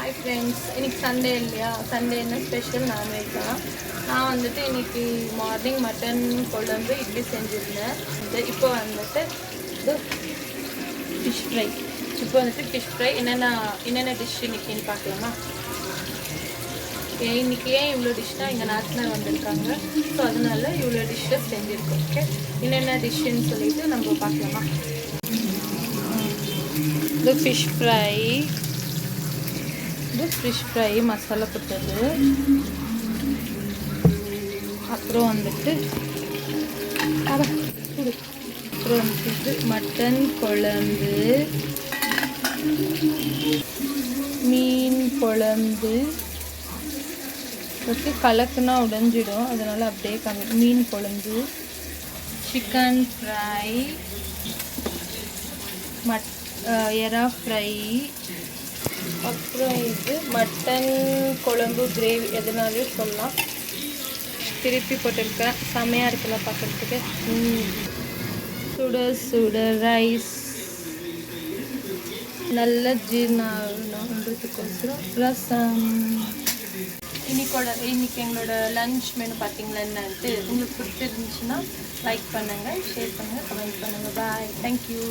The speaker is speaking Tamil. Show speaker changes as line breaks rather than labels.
ஹாய் ஃப்ரெண்ட்ஸ், இன்றைக்கி சண்டே இல்லையா? சண்டே என்ன ஸ்பெஷல்? நான்வெஜ் தான். நான் வந்துட்டு இன்றைக்கி மார்னிங் மட்டன் குழம்பு இட்லி செஞ்சுருந்தேன். இப்போ வந்துட்டு இது ஃபிஷ் ஃப்ரை. இப்போ வந்துட்டு ஃபிஷ் ஃப்ரை என்னென்ன டிஷ் இன்றைக்கின்னு பார்க்கலாமா? இன்றைக்கி ஏன் இவ்வளோ டிஷ்னால் எங்கள் நாத்தனார் வந்திருக்காங்க. ஸோ அதனால இவ்வளோ டிஷ்ஷஸ் செஞ்சுருக்கோம். ஓகே, என்னென்ன டிஷ்ஷுன்னு சொல்லிட்டு நம்ம பார்க்கலாமா? இது ஃபிஷ் ஃப்ரை மசாலா போட்டது. அப்புறம் வந்துட்டு மட்டன் குழம்பு, மீன் குழம்பு. கலக்குனா உடைஞ்சிடும், அதனால் அப்படியே மீன் குழம்பு, சிக்கன் ஃப்ரை, எறா ஃப்ரை, அப்புறம் இது மட்டன் குழம்பு கிரேவி, எதுனாலும் சொல்லலாம். திருப்பி போட்டிருக்கேன், செம்மையாக இருக்குல்ல பார்க்குறதுக்கு. சுட சுட ரைஸ், நல்ல ஜீரணத்துக்கோசரம் ரசம். இன்னைக்கு எங்களோட லன்ச் மெனு பார்த்தீங்களா என்னன்ட்டு. உங்களுக்கு பிடிச்சிருந்துச்சுன்னா லைக் பண்ணுங்கள், ஷேர் பண்ணுங்கள், கமெண்ட் பண்ணுங்கள். பாய், தேங்க்யூ.